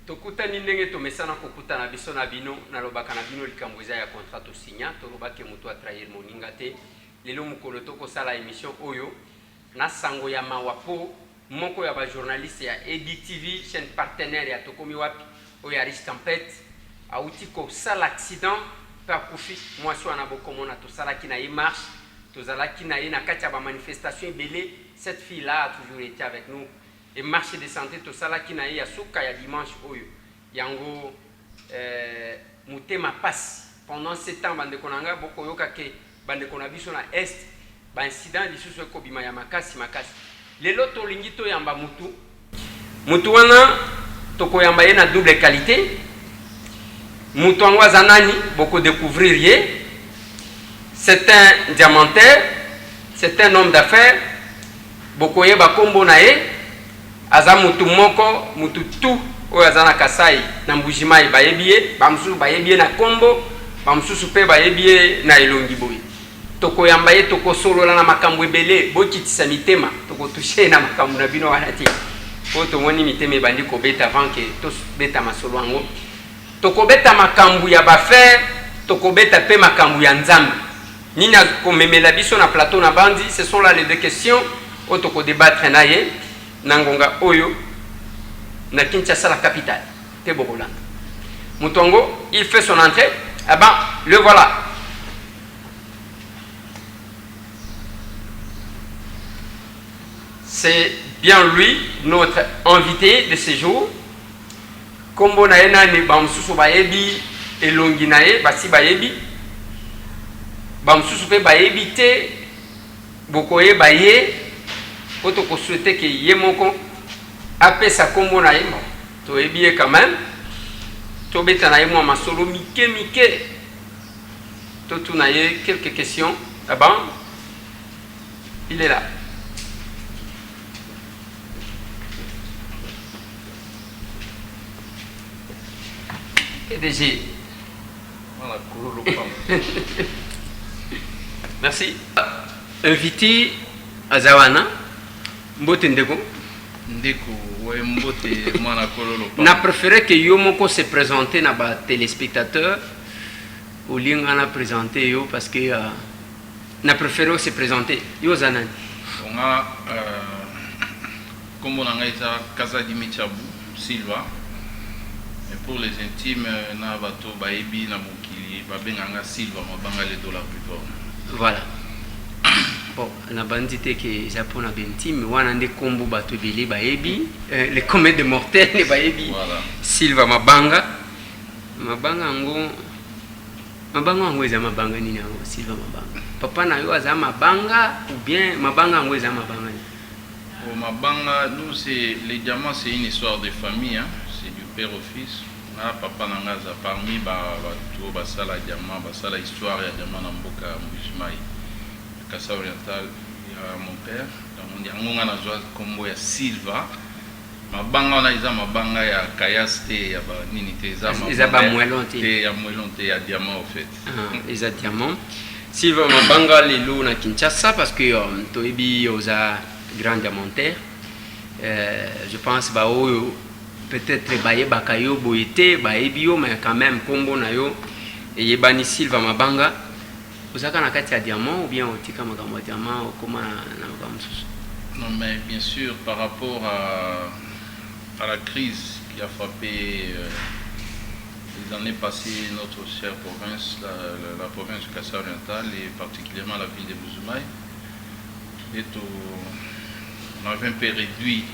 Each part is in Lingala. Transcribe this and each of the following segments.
tokutani ndenge tomesana kokutana biso na bino nalobaka na bino likambo eza ya contrat tosinya tolobaki moto atrahir moninga te lelo mokolo tokosala émission oyo na sango ya mawa po moko ya bajournaliste ya EDTV chaîne partenaire ya tokomi wapi oyo ya Riche Tempête auti kosala accident mpe akufi mwasi wana bokomona tosalaki na ye marche tozalaki na ye na kati ya bamanifestation ebele. Cette fille là a toujours été avec nous et marche de santé tosalaki na ye ya suka ya dimanche oyo yango motema pasi pendant ce temps bandeko na nga bokoyoka ke bandeko na biso na est baincident lisusu ekobima ya makasi makasi. Lelo tolingi toyamba mutu wana tokoyamba ye na double qualité. Mutu yango aza nani bokodécouvrir ye. C'est un diamantaire, c'est un homme d'affaires. Bokoyeba kombo na ye aza mutu moko mutu tu oyo aza na Kasai na Mbujimai bayebi ye, bamususu bayebi ye na kombo, bamususu mpe bayebi ye na elongi boye. Tokoyamba ye tokosolola na makambo ebele bokitisa mitema tokotushe na makambo na bino wana te po tomoni mitema ebandi kobeta avant ke tobeta masolo yango. Tokobeta makambo ya bafere, tokobeta mpe makambo ya nzambe. Nini akomemela biso na plateau na bandi, ce sont là les deux questions oyo tokodébattre na ye na ngonga oyo na Kinshasa la capitale te bokolanda. Mutu yango il fait son entrée, eh ben le voilà. C'est bien lui, notre invité de ce jour. Kombo na ye nani bamususu bayebi elongi na ye basi bayebi bamususu pe bayebi te bokoyeba ye po tokosouhaite ke ye moko apesa kombo na ye toyebi ye quand même tobeta na ye mwa masolo mike mike totuna ye quelques questions. Ah ben il est là. PDG. Voilà, merci. Invité Azawana Mbote Ndeko. Ndeko, ouais, Mbote, Mana Kololo. Na préféré que Yomoko se présente na ba téléspectateur au lieu on a présenté yo parce que na préféré se présenter yo zanani. On a comme on a dit Casa Dimitchabou Silva. Et pour les intimes, na bato baebi na mokili babenganga Silva mabanga les dollars plus fort. Voilà. Bon, na bandité que Japon a intime wana nde kombo bato beli baebi les comètes de mortels ne baebi. Voilà. Silva mabanga ngo mabanga eza mabanga nini yango Silva mabanga. Papa na yo aza mabanga ou bien mabanga ngo eza mabanga ni. Au mabanga nous c'est les diamants c'est une histoire de famille hein. Du père au fils. Na papa nangaza parmi bato basala diamant basala histoire ya diamant na mboka Mbujimai Kasa Oriental ya mon père donc yango nga nazwa kombo ya Silva mabanga na iza mabanga ya kayaste ya ba nini te eza ba mwelonte ya mwelonte ya diamant au fait eza diamant Silva mabanga lelo na Kinshasa parce que toyebi oza grand diamantaire je pense ba oyo peut-être baye bakayo boyete bayebi yo mais quand même kombo na yo et yebani Silva mabanga ozaka na kati ya diamant ou bien otika makambo ya diamant okoma na makambo mosusu. Non mais bien sûr par rapport à la crise qui a frappé les années passées notre chère province la province du Kasa Oriental et particulièrement la ville de Mbujimai et on avait un peu réduit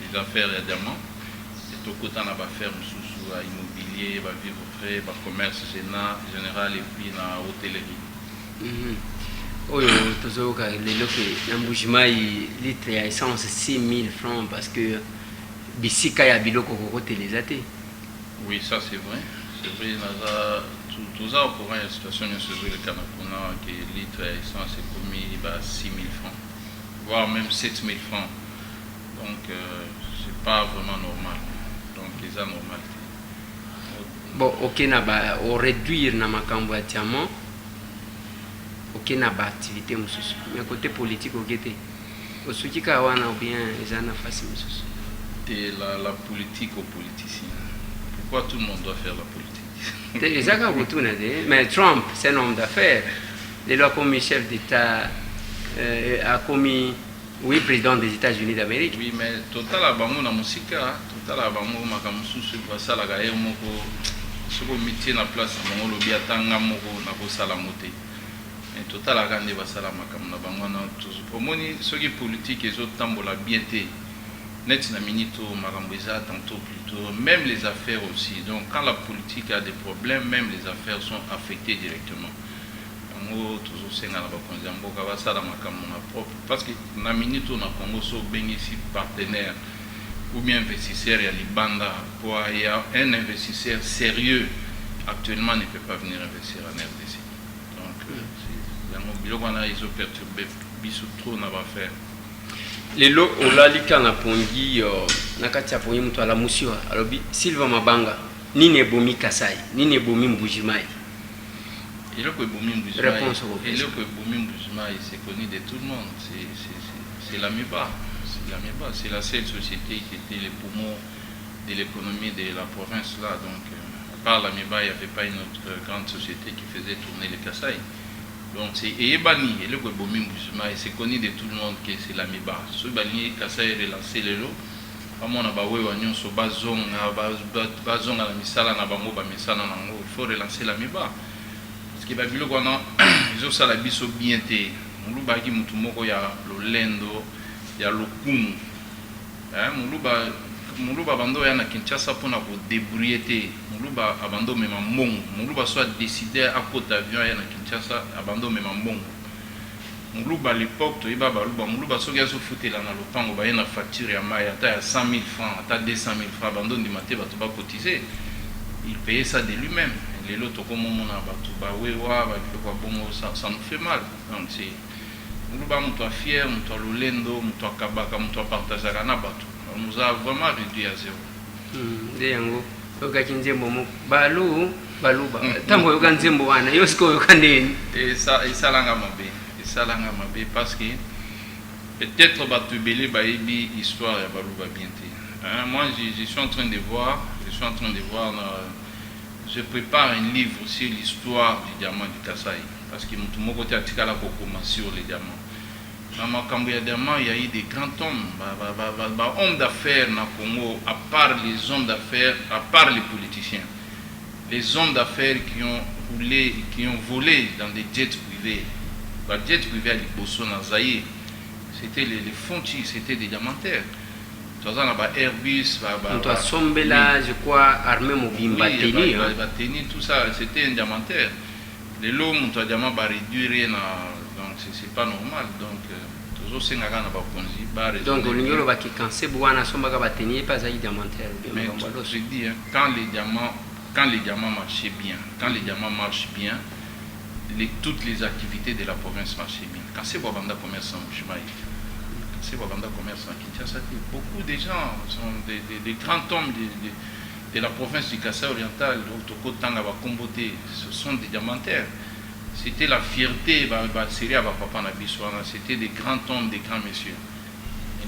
les affaires à diamant. Côté na ba ferme sous à immobilier ba vivre frais ba commerce général et puis na hôtellerie. Oyo tozoka lelo ke na Mbujimai litre ya essence 6000 francs parce que bisika ya biloko kokoteleza te. Oui ça c'est vrai naza tout ça au courant la situation bien sûr le Canapona que litre ya essence est commis ba 6000 francs voire même 7000 francs donc c'est pas vraiment normal. Donc les anormales. Bon, ok na ba o réduire na makambo ya diamant. Ok na ba activité mususu. Mais côté politique ok te. Osuki ka wana ou bien ezana face mususu. Et la politique aux politiciens. Pourquoi tout le monde doit faire la politique? Mais Trump, c'est un homme d'affaires. Il a commis chef d'État, a commis, oui, président des États-Unis d'Amérique. Oui, mais total à bango na musika, total à bango makamusu sur ça la gaïa moko, ce qu'on met na place bango lobi atanga moko na ko sala moté. Mais total à gande va sala makam na bango na tous. Pour moi, ce qui est politique et autres tambola bien té. Net na minito makamboisa tantôt plutôt, même les affaires aussi. Donc quand la politique a des problèmes, même les affaires sont affectées directement. Toujours senga na bakonzi mboka basala makambo na propre parce que na minute na Congo so bengi si partenaire ou bien investisseur ya libanda pour il y a un investisseur sérieux actuellement ne peut pas venir investir en RDC. Donc yango biloko na iso perturber biso trop na ba faire. Lelo olalika na pongi na kati ya pongi mutu ala musiwa alobi Silva Mabanga nini ebomi Kasai nini ebomi Mbujimai. Et le c'est connu de tout le monde. C'est l'AMIBA. C'est la seule société qui était les poumons de l'économie de la province là. Donc, à part l'AMIBA, il n'y avait pas une autre grande société qui faisait tourner les Kasaï. Donc, c'est Ebani. Et le c'est connu de tout le monde que c'est l'AMIBA. Ce Bani Kasaï est relancé les lots. Il faut relancer l'AMIBA. Qui va bilo kona izo sala biso bien te muluba ki mutu moko ya lolendo ya lokumu muluba bando ya na Kinshasa pona ko débrouiller te muluba abando mema mbongo muluba soit décidé à côté avion ya na Kinshasa abando mema mbongo muluba à l'époque to iba baluba muluba soki aso futela na lopango ba na facture ya mai ata ya 100 000 francs ata 200 000 francs abando ndimate bato ba cotiser il payait ça de lui-même. Les autres, comme on a battu, ça nous fait mal. Donc, c'est. Nous sommes fiers, nous sommes lendo, nous sommes kabaka, nous sommes partagés. On nous a vraiment réduit à zéro. Ndeyango, ogakinzembo mo balu baluba. Tambo yokanzembo wana, yosko yokandeni. Et ça langa mabe parce que peut-être battu belé baïbi histoire ya baluba bienté. Moi je suis en train de voir, je prépare un livre sur l'histoire du diamant du Kasaï. Parce que mon côté a tiré la cocouma sur les diamants. Dans ma Cambouya diamant, il y a eu des grands hommes d'affaires dans le Congo, à part les hommes d'affaires, à part les politiciens. Les hommes d'affaires qui ont volé dans des jets privés. Les jets privés à Liboso, dans Zaïre, c'était les fontis, c'était des diamantaires. Airbus, Sombela, je crois, armé mobile, Bateni, tout ça, c'était un diamantaire. Les lots, mon diamant va réduire, donc c'est pas normal. Donc, toujours c'est un gars donc, au niveau de quand c'est Bouana, Sombaga Bateni, pas un diamantaire. Mais je dis, quand les diamants marchaient bien, toutes les activités de la province marchaient bien. Quand c'est Bouabanda commerçant, c'est Wabanda commerce en Kinshasa. Beaucoup de gens sont des grands hommes de la province du Kasaï oriental, ce sont des diamantaires. C'était la fierté, c'était des grands hommes, des grands messieurs.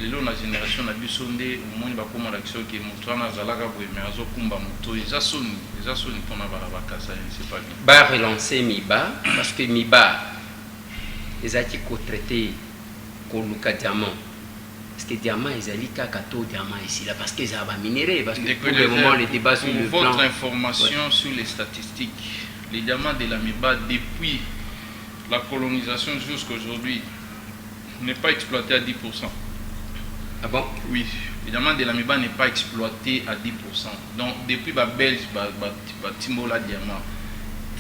Et la génération a bisondé au moins bakoma l'action qui montrana zalaka mais azokumba moto ezasoni pona ba Kasaï, c'est pas bien. Ba relancer Miba parce que Miba les a qui co-traité Koluka diamant. Parce que diamant, ils allaient kakato diamant ici là parce qu'ils avaient minéré. Parce que pour le moment, les débats sur le plan. Votre information sur les statistiques, les diamants de l'Amiba depuis la colonisation jusqu'à aujourd'hui n'est pas exploité à 10%. Ah bon? Oui, le diamant de l'Amiba n'est pas exploité à 10%. Donc depuis la Belge, Timbola diamant,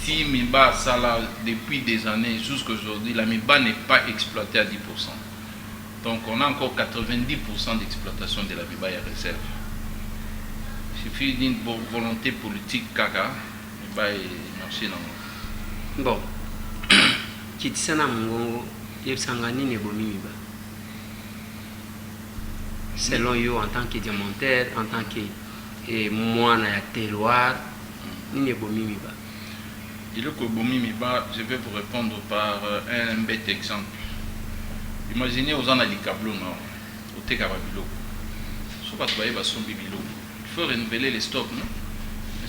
Timiba Sala depuis des années jusqu'à aujourd'hui, l'Amiba n'est pas exploité à 10%. Donc on a encore 90% d'exploitation de la Biba et réserve. Il suffit d'une volonté politique caca, il va marcher dans. Bon, Kitsana Mongo, Yepsangani Nebomiba. Selon vous, en tant que diamantaire, en tant que moine à terroir, Nebomiba. Je vais vous répondre par un bête exemple. Imaginez aux gens à l'Ikablo, au Tekababilo. Il faut renouveler les stocks, non?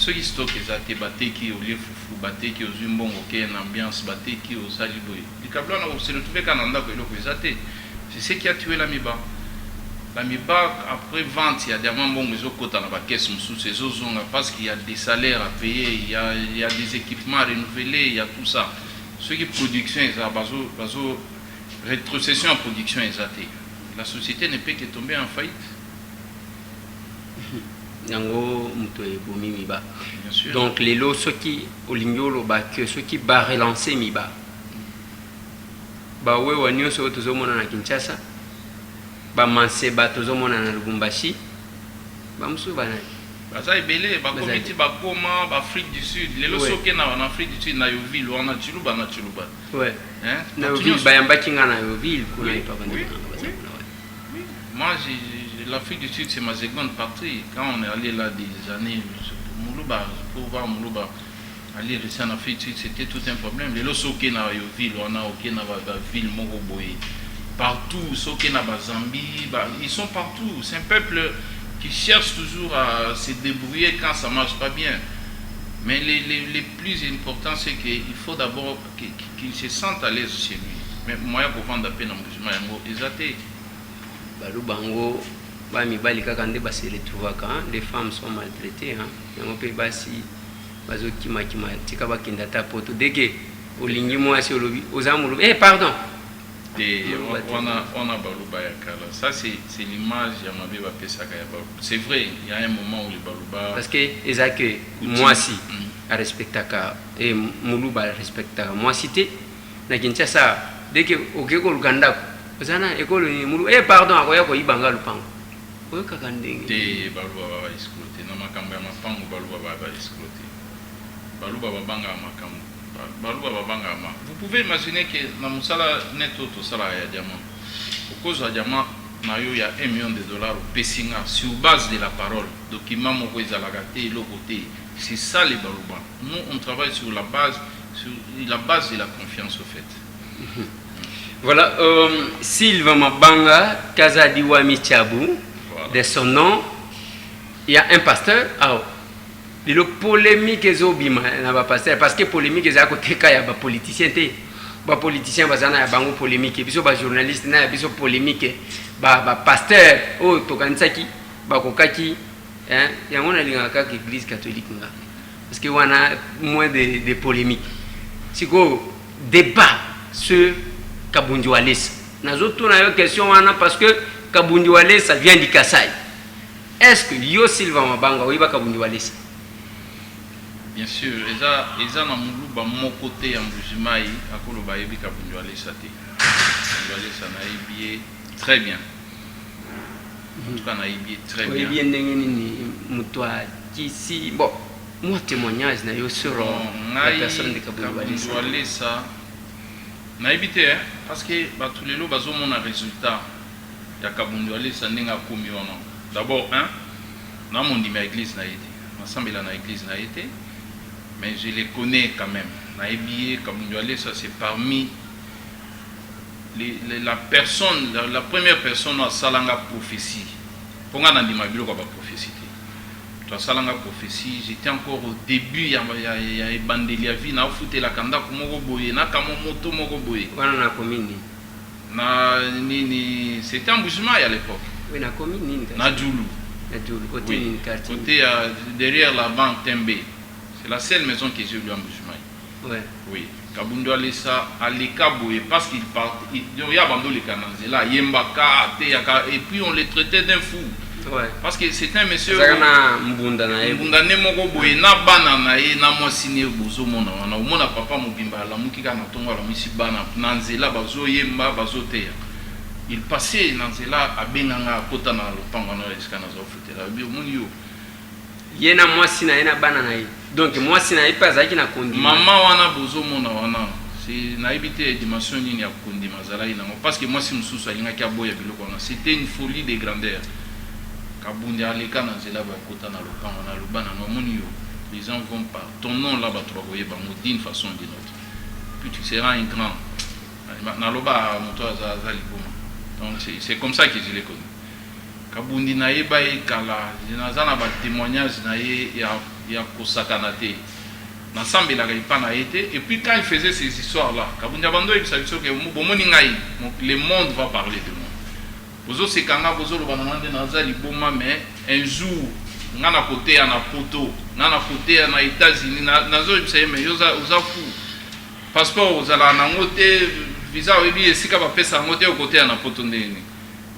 ceux qui stockent les athées, bateki au lieu foufou, bateki aux umbongo, ok, une ambiance, bateki aux saliboy. Les câbles, on s'est retrouvé Canada que les athées. C'est ce qui a tué la Miba. La Miba, après vente, il y a des moments où ils ont côté dans la caisse, parce qu'il y a des salaires à payer, il y a des équipements à renouveler, il y a tout ça. Ceux qui production, ils ont rétrocession en production, ils athées. La société ne peut que tomber en faillite. Donc les lots ceux qui au lignolo que ceux qui va relancer Miba ba we wa nyonso tozomona na Kinshasa ba manse ba tozomona na Lubumbashi ba musu ba na baza ebele ba komiti ba koma ba Afrique du Sud les lots soke na Afrique du Sud na Yoville on a Chiluba na Chiluba ouais na Yoville ba yamba kinga na Yoville kuna ipa ba moi l'Afrique du Sud, c'est ma seconde partie. Quand on est allé là des années, Moulouba, pour voir Moulouba, aller rester en Afrique du Sud, c'était tout un problème. Les lots qui na ville, on a aucun ville Moroboy. Partout, ceux qui na Zambie, ils sont partout. C'est un peuple qui cherche toujours à se débrouiller quand ça marche pas bien. Mais les plus importants, c'est qu'il faut d'abord qu'ils se sentent à l'aise chez lui. Mais moi, pour vendre la peine en musulman, ils athées. Balubango. Les femmes sont maltraitées. Pardon. Ça, c'est l'image. C'est vrai, il y a un moment où les Baluba. Parce que moi, si, je respecte et Moulouba respecte moi, si tu es, dès que au Uganda, pardon, Vous pouvez imaginer que dans le salaire net au salaire à diamant, au cause de diamant, il y a $1 million au Pessinga sur base de la parole, document c'est ça les balouba. Nous on travaille sur la base de la confiance au fait. Voilà, Sylvain Mabanga, Kazadiwa Michabu, de son nom, il y a un pasteur. Il y a polémique parce que polémique est à côté il y a des politiciens. Les politiciens ont polémique, les journalistes ont polémique, les pasteurs, les tokansaki, les il y a l'église catholique. Parce qu'il y a moins de polémiques. C'est un débat sur Kabundiwalesa. Nous avons une question parce que Kabundiwalesa vient du Kassai. Est-ce que Yo Sylvain Mabanga ou Kabundiwalesa? Bien sûr, ils ont un mon côté en Bujimai, à Koloba Yebi Kabundiwalesa. Kabundiwalesa n'a très bien. En tout cas, n'a très bien. Oui, bien, bon, moi témoignage sur la personne de Kabundiwalesa. Na évité parce que tous les lots ont un résultat. Il y a Kabundiwalesa n'enga komi wana. D'abord na mon dima église na été. Ensemble na église na été. Mais je les connais quand même. Na ébié Kabundiwalesa c'est parmi la personne la première personne à salanga prophétie. Ponga na dima bilo kwa prophétie. Salanga prophétie, j'étais encore au début, il y a bandeli ya vie na fouté la kanda kumoko boye na kamomoto moko boye. Wana na commune. Na nini, c'était en Bujimai à l'époque. Oui, na commune nini. Na Djoulou. Na Djoulou, côté nini quartier. Côté derrière la banque Tembe. C'est la seule maison que j'ai vue en Bujimai. Ouais. Oui. Kabundiwalesa aleka boye parce qu'il part il y a bando les kananzela yembaka te et puis on les traitait d'un fou. Ouais. Parce que c'est un monsieur mbunda moko boye na bana na ye na mwasine bozo mona wana omona papa mobimba la mukika na tongo la misi bana na nzela bazo yemba bazo teya il passait na nzela abenganga kota na lopango na esika na zo futela bi omoni yo yena mwasina yena bana na ye donc mwasina ye pas aki na kondi mama wana bozo mona wana c'est na éviter dimension nini ya kondi mazala ina parce que moi si mususu alinga kia boya biloko wana c'était une folie de grandeur. Kabundi aleka na nzela ba kota na lopango na lobana na moni yo les gens vont par ton nom là ba travailler bango d'une façon ou d'une autre puis tu seras un grand na loba moto azali bon donc c'est comme ça que je les connais Kabundi na ye ba ekala naza na ba témoignage na ye ya kosakana te nasambelaka epa na ye te. Et puis quand il faisait ces histoires là Kabundi abando ebisa biso ke bomoni ngai le monde va parler de moi bozo sekanga bozo lobana nande naza liboma mais un jour ngana côté na poto ngana côté na États-Unis nazo ebisa ye mais yoza fou passeport ozala nango te visa oyebi esika bapesa yango te côté na poto ndeni.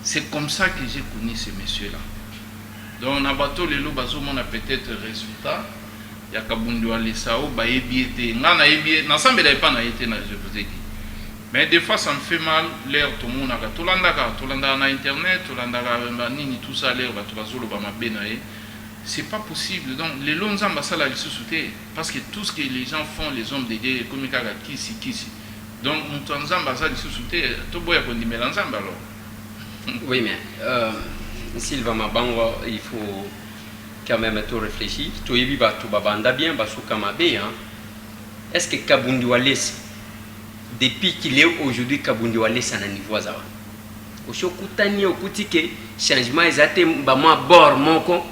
C'est comme ça que j'ai connu ces messieurs-là. Donc, on a bateau les loups, on a peut-être résultat. Il y a Kabundi Walesao, Baébiété. N'ensemble, il pas je vous ai dit. Mais des fois, ça me fait mal. L'air, tout le monde a tout l'anda na internet, tout l'anda nini, tout ça, l'air, tout le monde c'est pas possible. Donc, les longs ambassades à l'issue parce que tout ce que les gens font, les hommes de Dieu, comme ils kisi. Donc, nous avons ambassades à l'issue, tout le monde a dit, mais l'ensemble alors. Oui, mais Sylvain Mabango, il faut quand même tout réfléchir. Tu es vivant, tu vas bien, est-ce que Kabundi Walesa, depuis qu'il est aujourd'hui, Kabundi Walesa na niveau ça va? Au chokutani au kutike changement exacté bamwa bord moko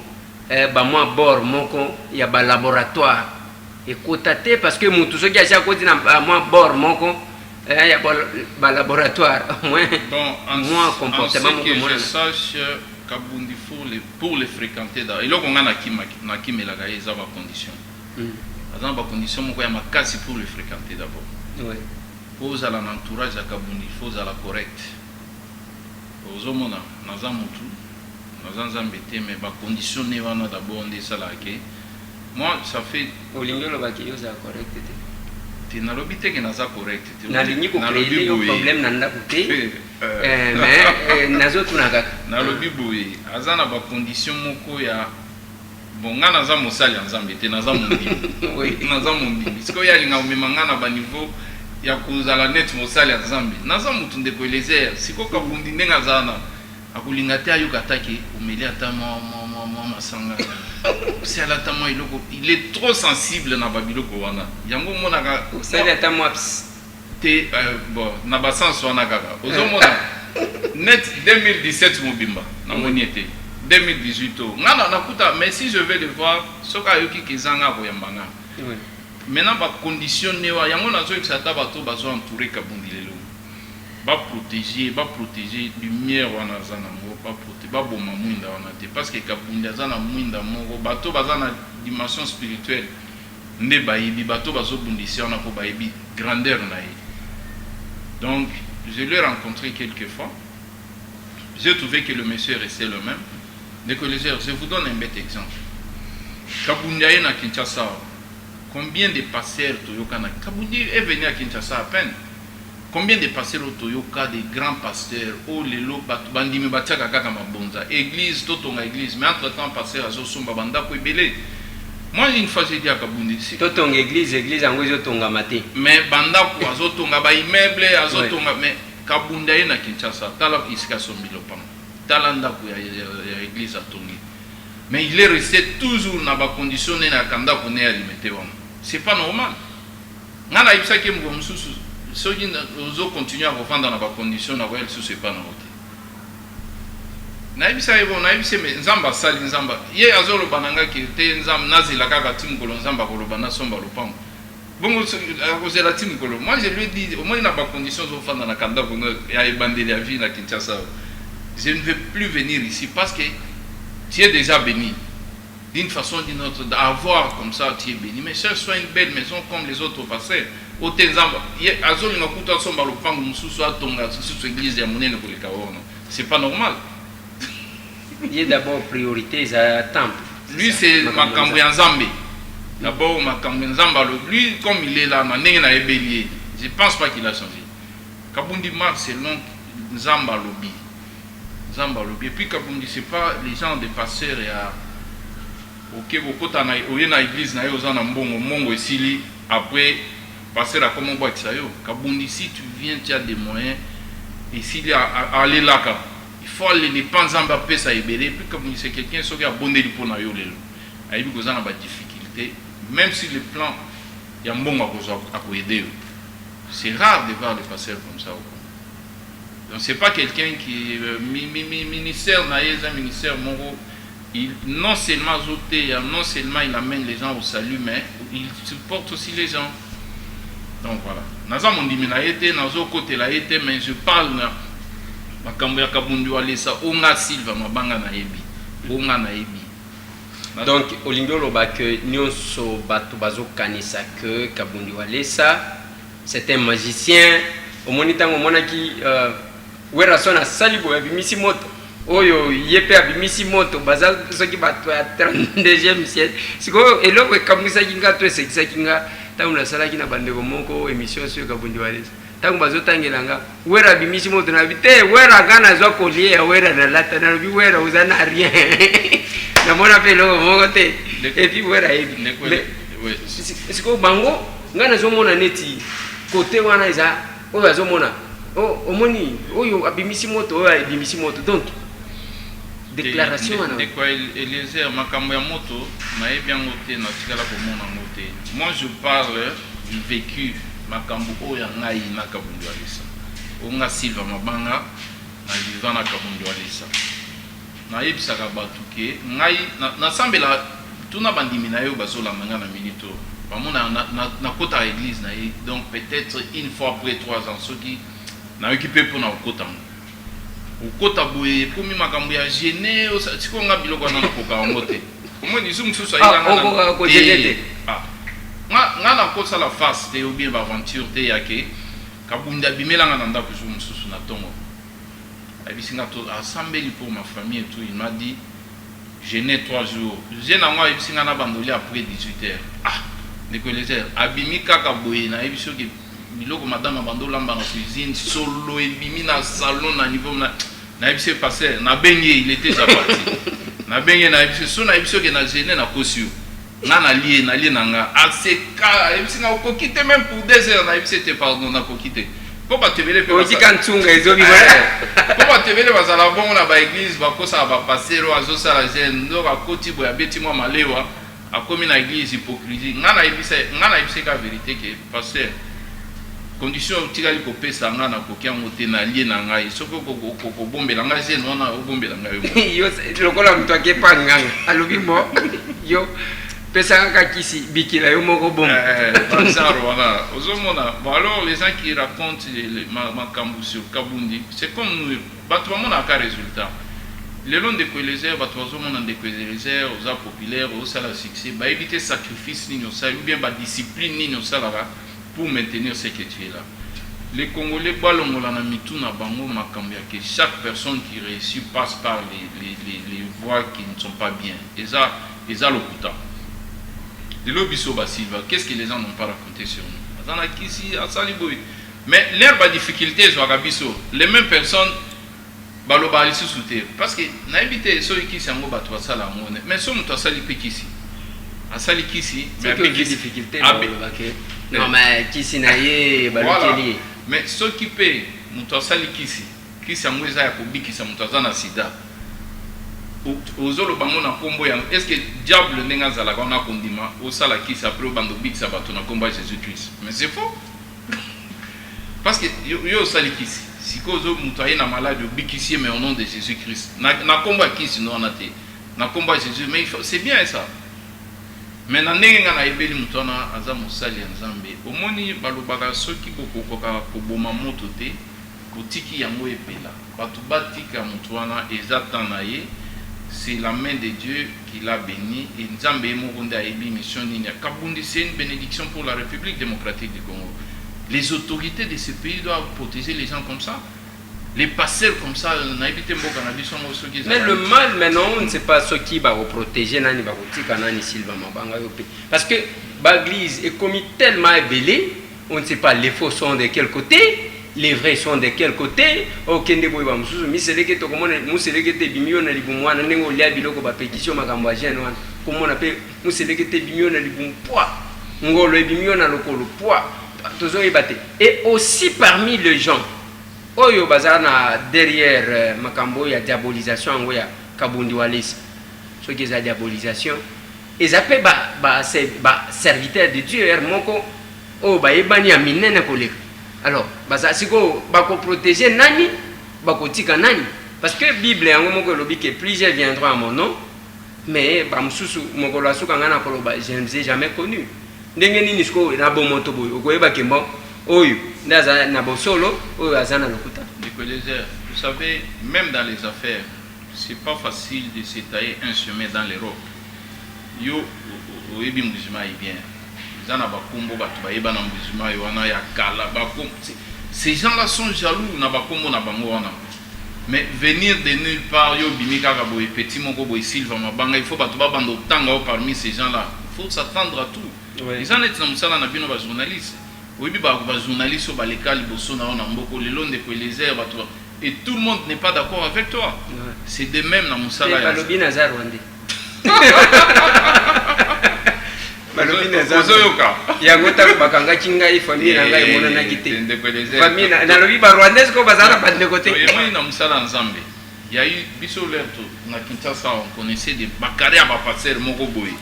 bord moko ya ba laboratoire et cotaté parce que mutu soki a chaque côté na bamwa bord moko il y a un laboratoire, moins comportement. En ce que je sache, Kabundi pour les fréquenter, et là on a la condition. Dans la condition, il y a ma casse pour les fréquenter d'abord. Pour l'entourage à Kabundi, il faut la correct. Aux hommes, nous avons tout, nous avons embêté, mais la condition n'est pas d'abord on est salarié. Moi, ça fait. Au lieu de la correct. Na lobi te que naza correct na lingi ko créer un problème na ndako te mais nazo tunaka na lobi boye azana ba condition moko ya bonga naza mosali nzambe te naza mundi oui naza mundi siko ya linga umemanga na ba niveau ya kuzala net mosali nzambe naza mutu ndeko elezer siko Kabundi ndenga zana akulinga te ayo kataki umeli ata masanga il est trop sensible na babiloko wana yango monaka usali ata te bon na basanso wana kaka ozomona net 2017 mobimba na moniete 2018 ngana nakuta mais si je vais le voir soka yoki kizanga ko yambanga maintenant ba condition newa yango nazo exata bato bazo entourer Kabundi lelo ba protéger lumière wana zana mo ba protéger ba boma mwinda wana te parce que Kabundi zana mwinda moko bato bazana dimension spirituelle ne bayibi bato bazo bundisi wana ko bayibi grandeur na ye. Donc je l'ai rencontré quelques fois, j'ai trouvé que le monsieur restait le même. Dès que je vous donne un bête exemple. Kabundi na Kinshasa, combien de pasteurs Toyoka na Kabundi est venu à Kinshasa à peine. Combien de pasteurs au Toyoka, des grands pasteurs, oh les lots, bandimi batiaka kaka mabonza, église, totonga église, mais entre temps, pasteur azo somba banda ko ibele. Moi, une fois, j'ai dit à Kabundi, si totonga église, en gros, totonga maté. Mais banda ko azo tonga ba immeuble, azo tonga, mais Kabundi na Kinshasa, tala iska sombilo pam, talanda ko ya église à tongi. Mais il est resté toujours dans la condition de la kanda ko ne alimenter wana. C'est pas normal. Ngana ibisa ke mo mususu. Ceux qui continuent à revendre dans la condition, ce n'est pas normal. Naibisa ebo naibise me nzamba sali nzamba ye azolo bananga ki te nzamba nazila kaka tim kolo nzamba kolo bana somba lopango bongo akozela tim kolo. Moi je lui ai dit au moins il n'a pas condition de faire dans la kanda pour ya ebandeli ya vie na Kinshasa. Je ne vais plus venir ici parce que tu es déjà béni d'une façon ou d'une autre d'avoir comme ça tu es béni, mais cherche soit une belle maison comme les autres pasteurs. C'est pas normal. Il y a d'abord priorité à temple. Lui c'est Makambo Nzambe. D'abord Makambo Nzamba, lui comme il est là, je pense pas qu'il a changé. Kabundi Mar c'est long Nzamba Lobi. Nzamba Lobi. Et puis Kabundi c'est pas les gens des pasteurs et à OK beaucoup na église na yo za mbongo mongo esili après passer à comment boire ça yo. Kabundi si tu viens tu as des moyens et s'il y a aller là il faut aller ne pas Nzamba pesa ebele puis Kabundi c'est quelqu'un qui a bondé pour na yo lelo. Ayibi koza na ba difficulté même si le plan ya mbongo à aider. C'est rare de voir les pasteurs comme ça. Donc c'est pas quelqu'un qui ministère naïs, un ministère moro. Non seulement azoté, non seulement il amène les gens au salut, mais il supporte aussi les gens. Donc voilà. Naza mon dimina été, nazo côté la été, mais je parle na makambo ya kabundu alesa onga silva mabanga na yebi. Onga na yebi. Donc olingo loba que nyonso bato bazo kanisa que kabundu alesa c'est un magicien. Au monitango monaki wera sona salibo ya bimisi moto. Oyo yepe abimisi moto baza soki bato ya 32e siècle. Siko eloko ekamwisa kinga to esekisa kinga. Tangu nasalaki na bandeko moko émission sur kabundi walesa tangu bazotangelanga wera bimisi moto na bite wera gana zwa collier ya wera na lata na bi wera uzana rien na mona pelo moko te et puis wera ebi siko bango ngana zo mona neti côté wana iza oyo azomona omoni oyo abimisi moto oyo abimisi moto donc déclaration de quoi Eliezer makambo ya moto na bien ngote na tikala ko mona ngote. Moi je parle du vécu makambo oya ngai na kabundu alisa onga silva mabanga na vivant na kabundu alisa na yebisa ka batuke ngai na sambela tuna bandimi na yo bazola manga na minito bamona na kota église na donc peut-être une fois après 3 ans soki na occupé pour na kota ukota boye komi makambo ya gêné siko nga biloko na koka ngote komoni isu mususu ayanga ko gêné nga na kosa la face te ou bien ba aventure te yake kabunda bimelanga na ndako isu mususu na tongo abisinga to assembler pour ma famille et tout il m'a dit gêné 3 jours j'ai na moi abisinga na bandoli après 18h ndeko Eliezer abimi kaka boye na ebiso ke biloko madame bandolamba na cuisine solo ebimi na salon na niveau na ebise passé na benye il était déjà parti na benye na ebise so na ebise ke na gêné na kosio na lié na nga aseka ebise na kokite même pour 2 heures na ebise te pardon na kokite po ba tebele pe oti kantunga ezobi voilà po ba tebele bazala bon na ba église ba kosa ba pasero azosa la gêne ndo ba koti boya beti moi malewa akomi na église hypocrisie nga na ebise ka vérité que pasteur condition tikali ko pesa nga na kokia ngote na lié na ngai soko ko bombela nga je nona o bombela ngai yo lokola mtu akepa nganga alobi mo yo pesa nga kisi bikila yo moko bombe ça voilà ozomona bon alors les gens qui racontent ma kambu sur Kabundi c'est comme nous bato mona ka résultat le long de Eliezer bato ozomona de Eliezer oza populaire au sala succès ba éviter sacrifice ni no sa ou bien ba discipline ni no sala pour maintenir ce que tu es là. Les Congolais balongola na mituna bango makambo ya que chaque personne qui réussit passe par les voies qui ne sont pas bien. Et ça lokuta. De l'obiso basilva, qu'est-ce que les gens n'ont pas raconté sur nous? Azana kisi asali boy. Mais l'herbe a difficulté zo akabiso. Les mêmes personnes baloba ici sous terre parce que na éviter ceux qui sango batwa sala mone. Mais so muto asali pekisi. Asali kisi, mais avec difficulté non mais kisi na ye balokeli mais ceux qui paient muto asali kisi amweza ya kubikisa muto azana sida ozolo bango na kombo ya est-ce que diable nenga zala kana kondima osala kisi après bando bikisa bato na kombo ya Jésus-Christ mais c'est faux parce que yo osali kisi siko zo muto ayena malade bikisi mais au nom de Jésus-Christ na kombo ya kisi no anate na kombo ya Jésus mais c'est bien ça. Mais na ndenge nga na ebeli mutona aza mosali ya Nzambe omoni balobaka soki kokoka koboma moto te kotiki yango epela bato batika mutwana ezata na ye c'est la main de Dieu qui l'a béni et Nzambe moko nda ebi mission nini Kabundi c'est une bénédiction pour la République démocratique du Congo. Les autorités de ce pays doivent protéger les gens comme ça. Les pasteurs comme ça, mais le mal maintenant, on ne sait pas ce qui va protéger nani va kotika nani Silva Mabanga yope. Parce que l'église est commis tellement ébellée, on ne sait pas les faux sont de quel côté, les vrais sont de quel côté. Okende boy ba mususu mi seleke to komona museleke te bimio na libumwana nengo lia biloko ba pétition makambo ya jeune wana. Komona pe museleke te bimio na libum poids. Ngolo e bimio na lokolo poids. Tozo ebate. Et aussi parmi les gens oyo bazana derrière makambo ya diabolisation ngo ya Kabundi walesa ce qui est la diabolisation ils appellent ba serviteur de Dieu moko o ba ebani ya minene koleka alors baza siko ba ko protéger nani bakotika nani parce que Bible yango moko lobi que plusieurs viendront à mon nom mais bamsusu mokolo asuka ngana koloba je ne les ai jamais connu ndenge nini siko na bomoto boyo okoyeba ke bon oyo ndaza na bosolo oyo azana lokuta. Vous savez, même dans les affaires, c'est pas facile de se tailler un chemin dans les rocs. Yo oyebi musulman est bien. Zana bakombo batu bayeba na musulman yo wana ya kala bakom. Ces gens-là sont jaloux na bakombo na bango wana. Mais venir de nulle part, yo bimika ka boy petit moko boy Silva mabanga, il faut batu ba bando tanga parmi ces gens-là. Il faut s'attendre à tout. Ouais. Les gens étant na musala na bino ba journaliste. Oyebi ba journaliste au baleka liboso na ona mboko lelo ndeko Eliezer batu. Et tout le monde n'est pas d'accord avec toi. Ouais. C'est de même dans musala ya. Balobi nazar wande. Balobi nazar. Ozoyoka. Ya ngota bakanga kinga famille na ngai mona na kite. Famille na lobi ba rwandaise ko bazana pas de côté. Moi na musala nzambe. Il y a eu biso lerto na Kinshasa on connaissait des bakari ya ba passer moko boy.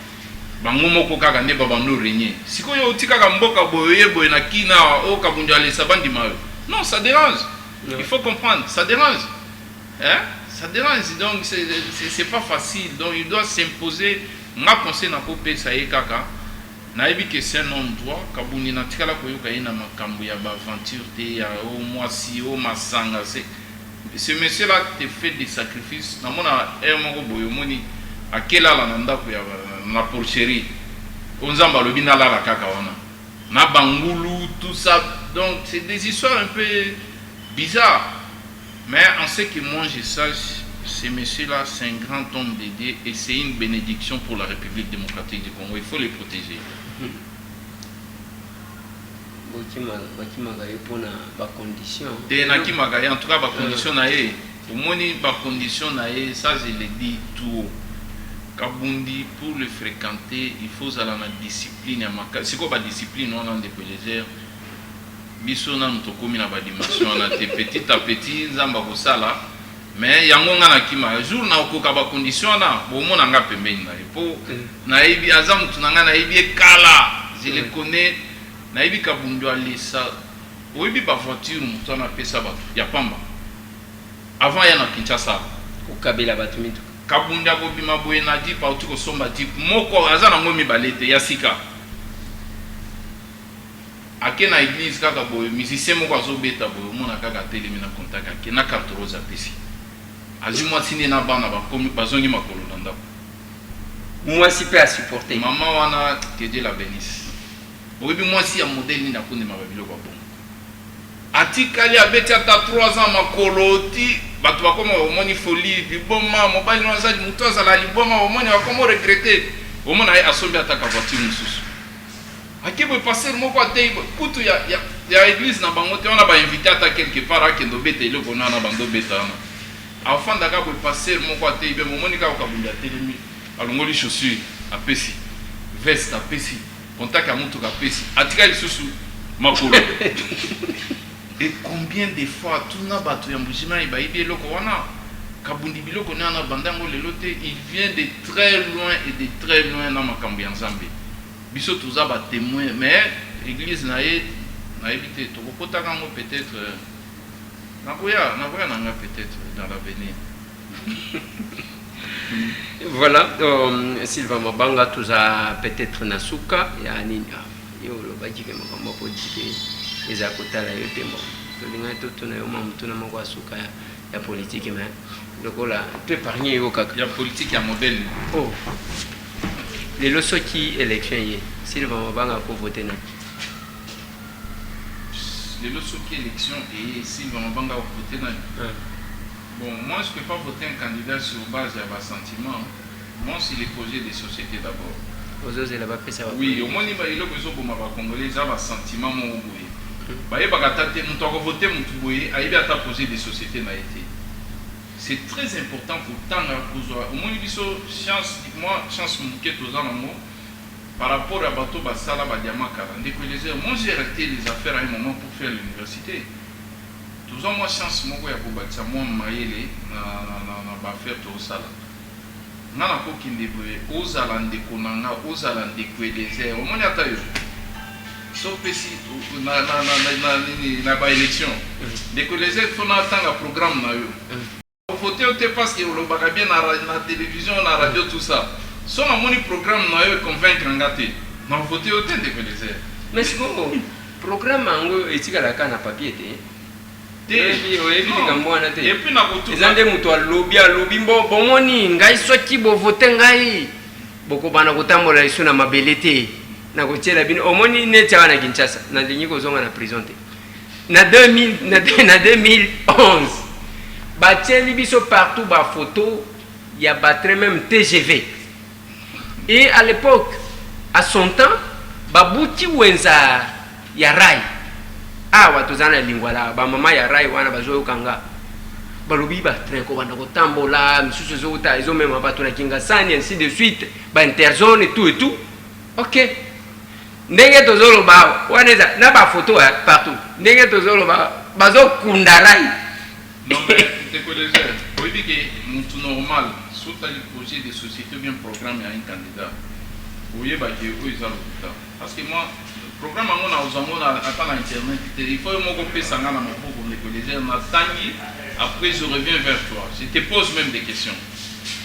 Bango moko kaka ne baba no régner. Sikoyo otika ka mboka boye boye na kina o kabunja le sabandi mayo. Non, ça dérange. Ouais. Il faut comprendre, ça dérange. Hein? Ça dérange, donc c'est pas facile. Donc il doit s'imposer. Ma conseil n'a pas payé ça y est kaka. Naïbi que c'est un homme droit. Kabundi na tikala koyoka ina makambu ya ba aventure te ya o mwasi o masanga. Ce monsieur-là te fait des sacrifices. Na mona moko boyo moni akela la nanda ko ya na porcherie. Onzamba lobina la kaka wana. Na bangulu tout ça. Donc c'est des histoires un peu bizarre, mais en ce que moi je sache, ce monsieur-là, c'est un grand homme dédié et c'est une bénédiction pour la République démocratique du Congo. Il faut les protéger. En tout cas, ça je le dis tout. Kabundi, pour le fréquenter, il faut aller dans la discipline. C'est quoi la discipline? On a des plaisirs. Bisona mutokomi na ba dimension na te petit à petit nzamba ko sala mais yango nga na kima jour na okoka ba condition na bomona nga pembeni na po na ibi azam tunanga na ibi kala je le connais na ibi kabundu alisa oyibi ba voiture muto na pesa ba ya pamba avant ya na Kinshasa ko kabela batu mitu kabunda ko bima boye na di pa utuko somba di moko azana ngomi balete ya sika. Ake na église kaka boye musicien moko azobeta boye mona kaka telemi na contact ake na carte rose apesi azimwa sine na bana bakomi bazongi makolo na ndako mwasi pe a supporter maman wana que Dieu la bénisse oyebi mwasi ya modèle ni na kondema babiloko bongo atikali abeti ata 3 ans makolo ti bato bakoma omoni folie liboma mobali no azali muto azala liboma omoni bakoma regretter omona ye asombi ataka voiture mususu akebo passer moko ate kutu ya église na bango te on a ba invité ata quelque part akendo beta ile kona na bando beta na enfant daka bo passer moko ate be momoni ka okabunda telemi alongoli chaussure apesi veste apesi contact ya mutu ka pesi atika lisusu makolo. Et combien de fois tout na bato ya mbujima iba ibi eloko wana kabundi biloko na bandango lelote il vient de très loin et de très loin na makambo ya Nzambe. Biso tuza ba témoin mais l'église na évité to kokota kango peut-être na koya nanga peut-être dans l'avenir. Voilà, Sylvain Mabanga tuza peut-être nasuka ya nini yo lo bajike makambo politique ezakota la yote mo to linga to tuna yo mamtuna moko asuka ya politique mais lokola to épargner yo kaka ya politique ya modèle. Oh. Les lois qui élection hier, Sylvain Mabanga pour voter non. Les lois qui élection et Sylvain Mabanga pour voter non. Bon, moi je ne peux pas voter un candidat sur base de ma sentiment. Moi c'est les projets des sociétés d'abord. Aux autres là-bas ça va. Oui, au moins il y a besoin pour ma congolais ça va sentiment mon boye. Bah il va gâter mon temps voter mon boye, il va projet des sociétés n'a été. C'est très important pour tant au moins il chance moi chance mon quête aux amours par rapport à bateau basala badiama karande que les moi j'ai arrêté les affaires à un moment pour faire l'université tous moi chance mon ya ko batsa moi maele na ba faire tout ça là na ko kinde boye ozala ndeko nanga ozala ndeko les au moins ata yo sopesi na ba élection ndeko les aides fona tanga programme na yo voter au parce que le baka bien na télévision na radio tout ça so na moni programme na yo convaincre ngate na voter au ndeko les aides mais c'est bon programme ngo etikala kana papier te et puis na kotu ezande muto alobi bomoni ngai soki bo voter ngai boko bana kotambola iso na mabele te na kotiela bino omoni neti wana Kinshasa na lingi kozonga na prison te na 2011 batieli biso partout ba photo ya batre même TGV et à l'époque à son temps babuti wenza ya rai watu zana lingwala ba mama ya rai wana bazoyo kanga balobi ba train ko bana kotambola misusu zota izo mema bato na kinga sani ainsi de suite ba interzone et tout ok ndenge tozolo ba waneza na ba photo partout ndenge tozolo ba bazo kundarai non mais te connais oui que tout normal surtout les projets de société bien programme à un candidat oui ba que eux ils ont parce que moi programme on a attend internet il faut moi qu'on peut s'en aller à mon pour les collègues on attend après je reviens vers toi je te pose même des questions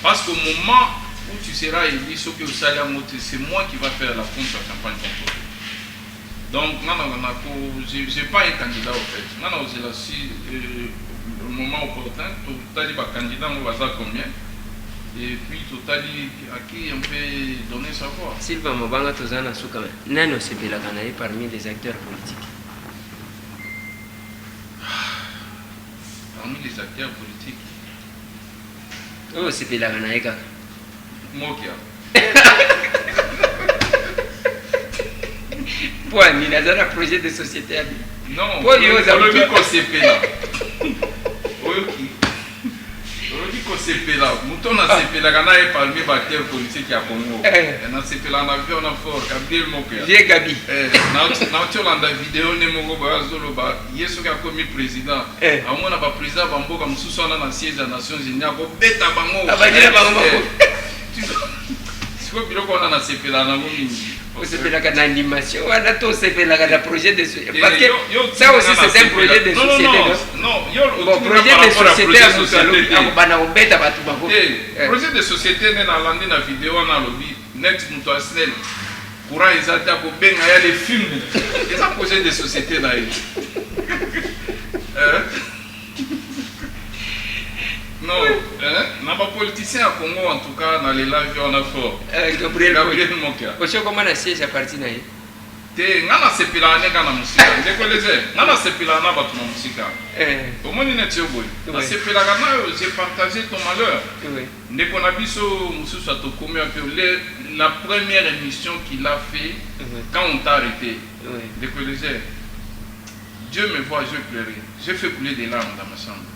parce qu'au moment où tu seras élu ce que au salaire c'est moi qui va faire la campagne contre toi donc je n'ai pas un candidat au fait maintenant c'est là si le moment opportun tu as dit candidat on va savoir combien et puis totali à qui on peut donner sa voix. Sylvain Mobanga tozana soukame nano sepelaka na ye parmi les acteurs politiques. Parmi les acteurs politiques. Oh sepelaka na ye kaka. Mokia. Pour ni nazana projet de société abi. Non. Pour nous on ko sepela. Oyoki. Sepela mutona sepela kana e parmi acteurs politiques ya Congo na sepela na vie on a fort Gabriel Mokia j'ai Gabi na tolanda vidéo ne moko bazolo ba yeso ka komi président amona ba président ba mboka mususu na siège des Nations Unies ko beta bango abanyela bango siko biloko na sepela na ngomini sepela kana animation wana to sepela kana projet de société parce que ça aussi c'est un projet de société non bon projet de société à bana obeta batu bako projet de société ne na landi na vidéo na lobby net muto asnel courant ezata ko benga ya les films c'est un projet de société na ye non n'a pas politicien à Congo en tout cas dans les lives on a fort Gabriel Mokia aussi comment na siège à parti na ye te ngana sepila ne kana musika ndeko leze ngana sepila na batu na musika omoni ne tioboy na sepila kana j'ai partagé ton malheur ndeko na biso mususu atokomi un peu la première émission qu'il a fait quand on t'a arrêté ndeko leze Dieu me voit je pleurais j'ai fait couler des larmes dans ma chambre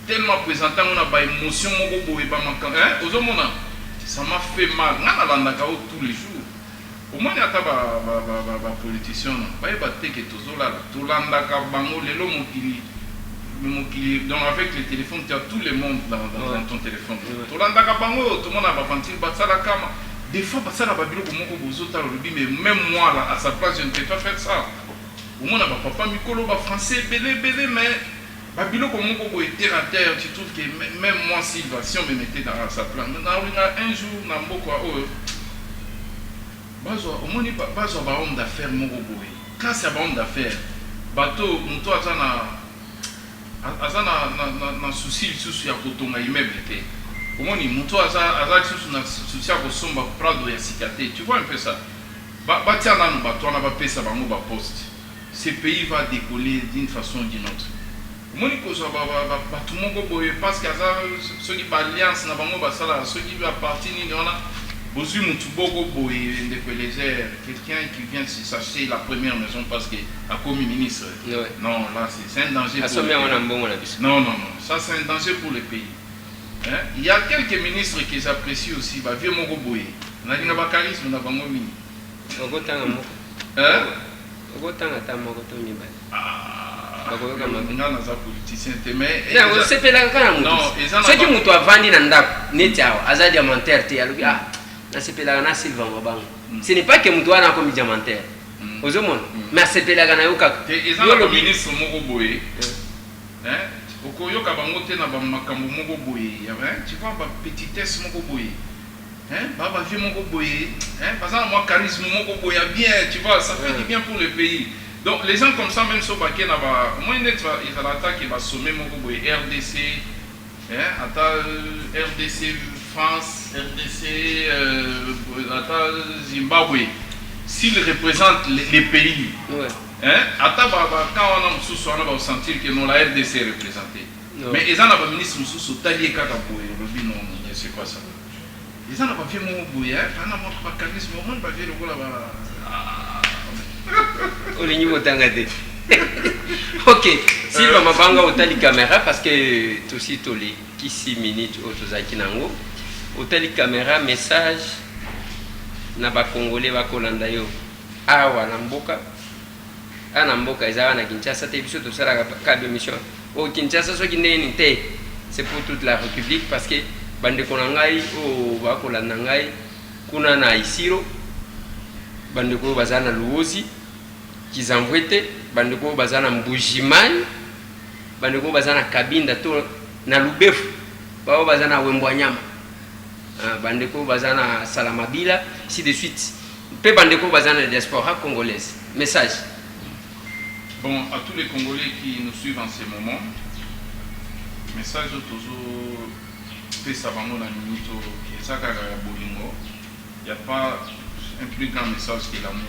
tellement présentant on a ba émotion moko boye ba manquant ozomona ça m'a fait mal ngana landaka tous les jours au moins ata ba politicien ba yebate que tozola tolandaka bango lelo mokili donc avec le téléphone tu as tout le monde dans ton téléphone tolandaka bango tout le monde a ba ventil batsala kama des fois batsala ba biloko moko bozota lobi mais même moi là à sa place je ne peux pas faire ça au moins ba papa mikolo ba français belé mais Babilo comme on peut terre à terre, tu trouves que même moi Sylvain, si on me mettait dans sa place, un jour dans beaucoup au moins pas un homme d'affaires mon boy. Quand c'est un homme d'affaires, bateau, mon toit na souci souci à kotonga immeuble était. Au moins mon toit souci à kosomba prado ya cicaté. Tu vois un peu ça. Batia na no bateau na ba pesa bango ba poste. Ce pays va décoller d'une façon ou d'une autre. Moni ko so ba tout le monde boye parce que ceux qui ba alliance na bango ba sala ceux qui va partir ni on a bozu mutu boko boye ndeko les airs quelqu'un qui vient se s'acheter la première maison parce que a commis ministre non là c'est un danger non ça c'est un danger pour le pays il y a quelques ministres qui s'apprécient aussi ba vieux moko boye na linga ba charisme na bango mini ogotanga moko ogotanga ta moko to mi ba politicien mais ceux qui mutu avandi na ndako neti awa aza diamantaire te alobi na sepelaka na Sylvain Mobanga ce n'est pas que mutu wana akomi diamantaire ozomona mais asepelaka na yo kaka eza na baministre moko boye okoyoka bango te na bamakambo moko boye tu vois bapetitesse moko boye bavie moko boye baza na mwa charisme moko boye bien, tu vois, ça fait du bien pour le pays. Donc les gens comme ça, même sur baké na ba au moins net ils attaquent et va sommer moko boye RDC RDC France, RDC Zimbabwe, s'ils représentent les pays, quand on a sentir que non, la RDC est représentée. Mais ils ont un ministre sous taillé Kakapoué, non, c'est quoi ça? Ils ont un papier mon bouillé, on a un charisme, on a un papier le là-bas. Ok, Silva Mabanga otali caméra parce que tout aussi les 6 minutes otozaki nango. Otali caméra message na ba congolais ba kolanda yo. Awa na mboka. Ana mboka ezala na Kinshasa te biso to sala ka émission. O Kinshasa so kindeni te. C'est pour toute la République parce que bande konangai o ba kolanda ngai kuna na Isiro. Bande ko bazana Luozi. Kizambwete bandeko bazana Mbujimani bandeko bazana Kabinda to na Lubefu bao bazana Wembwanyama bandeko bazana Salamabila ainsi de suite pe bandeko bazana diaspora congolaise. Message bon à tous les Congolais qui nous suivent en ce moment, message toujours pesa bango na minuto ezaka ya bolingo, il y a pas un plus grand message que l'amour.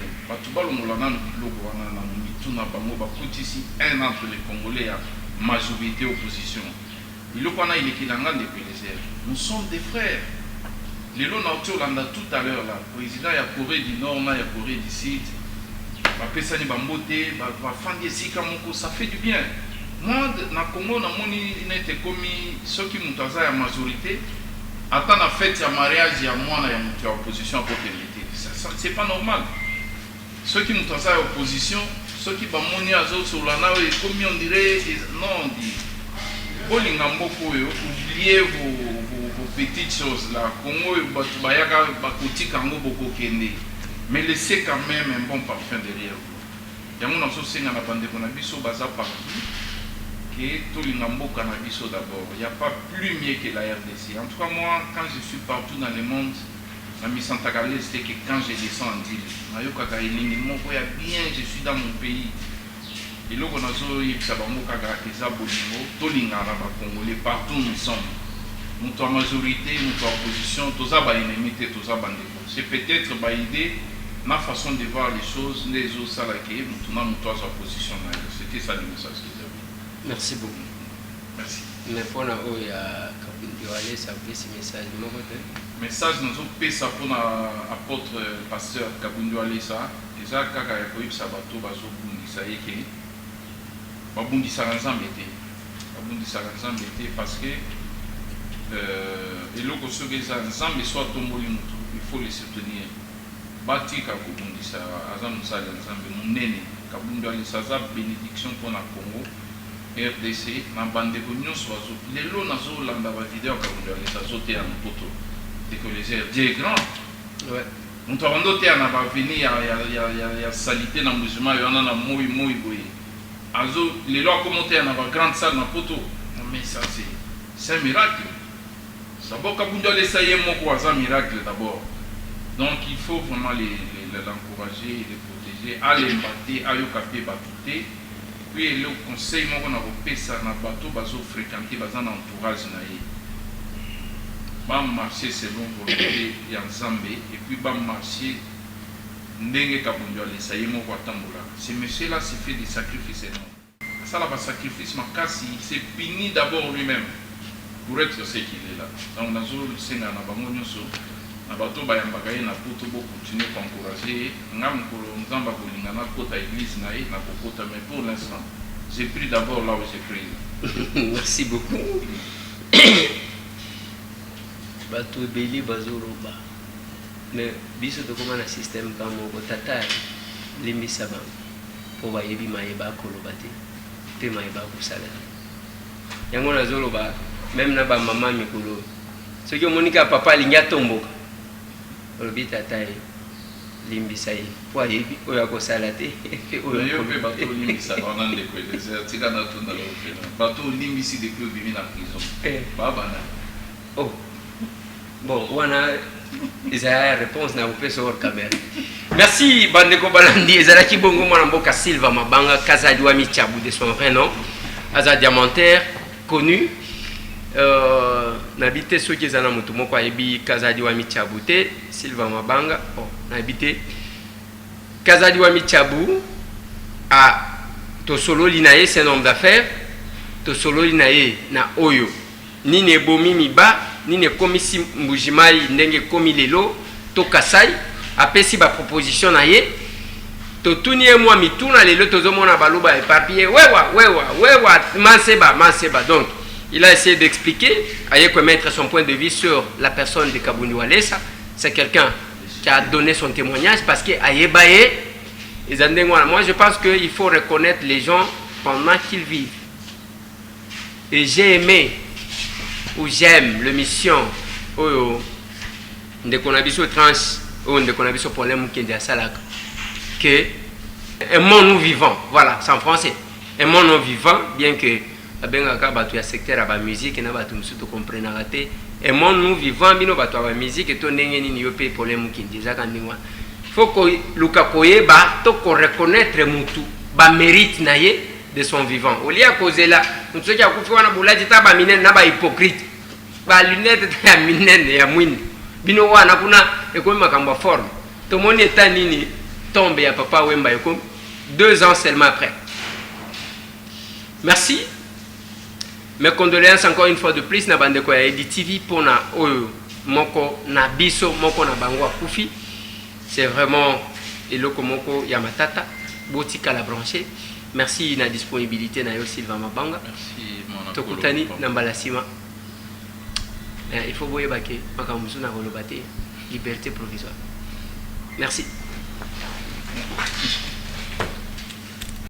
Un entre les Congolais à majorité opposition. Il nous sommes des frères. Les lots tout à l'heure là. Le président il y a Corée du Nord, il y a Corée du Sud. Ça fait du bien. Moi, dans le Congo, ceux qui ont la majorité, attends la fête, il y a mariage, il y a moi, il y a opposition à côté de l'été. C'est pas normal. Ceux qui ont à l'opposition, ceux qui ont sur la nave, comme on dirait, non, on dit, oubliez vos petites choses là. Mais laissez quand même un bon parfum derrière vous. Il y a un d'abord. Il n'y a pas plus mieux que la RDC. En tout cas, moi, quand je suis partout dans le monde, c'était que quand je descends en île, je suis dans mon pays. Et là, on a partout nous sommes. Nous sommes majorité, nous sommes opposition, tous les ennemis, c'est peut-être une idée, ma façon de voir les choses, les autres salariés, nous sommes opposition. C'était ça le message que j'avais. Merci beaucoup. Merci. Mais pour la ça fait ce message. Message nous avons fait ça pour l'apôtre pasteur Kabundu Alessa. Et ça, quand il y a eu ça, bateau, bateau, ça y est que babundi saranzam était. Babundi saranzam était parce que et l'autre chose que ça, ensemble soit tombé il faut les soutenir. Bati Kabundi saranzam nous allons ensemble mon nene Kabundu Alessa ça bénédiction pour la Congo. RDC, na bande konyo soazo. Les lots nazo landa ba vidéo Kabundu Alessa zoté en poto. Que les airs Dieu est grand. Ouais. On t'a rendu à n'a pas venu il y a salité dans le musulman, il y en a moi boy. Azo les lois commentaires dans la grande salle dans poto. Mais ça c'est un miracle. Ça va Kabundu Alessa y est mon quoi, c'est un miracle d'abord. Donc il faut vraiment l'encourager, les protéger, aller battre, aller capter batouter. Puis le conseil moi qu'on a repéré ça na bateau bazo fréquenter bazan entourage na yé. Bam marcher selon volonté ya Nzambe et puis bam marcher ndenge Kabundu Alessa yemo kwa tambola. Ce monsieur là s'est fait des sacrifices énormes. Ça là va sacrifice makasi, c'est puni d'abord lui-même pour être ce qu'il est là. Donc dans le senga na bango nyoso na bato ba yambaka ye na poto bo continuer à encourager ngam ko Nzamba kolinga na kota église na ye na kokota mais pour l'instant j'ai pris d'abord là où j'ai pris. Merci beaucoup. Bato ebeli bazoloba mais biso tokoma na système ka moko tata limbisa bango po bayebi mayeba koloba te pe mayeba kosala yango nazoloba même na bamama mikolo soki omonika papa alingi atomboka olobi tata ye limbisa ye po ayebi oyo akosala te yo mpe bato olimbisaka wana ndeko elese tika natunda lopena bato olimbisi depuis obimi na prison babana bon wana ezala réponse na kopesa or caméra. Merci bandeko balandi ezalaki bongo mwana mboka Silva Mabanga Kazadi wa Michabu de son vrai nom aza diamantaire connu nabite soki ezana mutu moko ayebi Kazadi wa Michabu te Silva Mabanga nabite Kazadi wa Michabu a tosololi na ye c'est un homme d'affaires tosololi na ye na oyo nini ebomi miba nini komisi mbujimai ndenge komi lelo to kasai apesi ba proposition na ye to tunie moi mituna lelo tozomona baloba éparpillé wewa manseba donc il a essayé d'expliquer aye ko mettre son point de vue sur la personne de Kabundi Walesa. C'est quelqu'un qui a donné son témoignage parce que ayebaye moi je pense qu'il faut reconnaître les gens pendant qu'ils vivent. Et j'ai aimé ou j'aime l'émission de Konabiso tranche ou de Konabiso problème qui est à Salak que un monde nous vivant, voilà, c'est en français, un monde nous vivant, bien que abengaka batu ya secteur ba musique na batu msuto comprendre raté un monde nous vivant bino batu ba musique to ndenge nini yo pe problème qui déjà quand ndingwa faut que luka koyeba to ko reconnaître mutu ba mérite na ye de son vivant olia kozela mutso kya kufiwa na bulaji ta ba minene na ba hypocrite ba lunette ya minene ya mwindi bino wana kuna ekomi makambo forme to moni eta nini tombe ya papa Wemba ekomi 2 ans seulement après. Merci. Mes condoléances encore une fois de plus na bandeko ya Edi TV pour na oyo moko na biso moko na bango kufi. C'est vraiment eloko moko ya matata botika la brancher. Merci na disponibilité na yo Silva Mabanga. Merci mon tokutani na mbalasima. Il faut boye baké makambusu na kolobate liberté provisoire. Merci.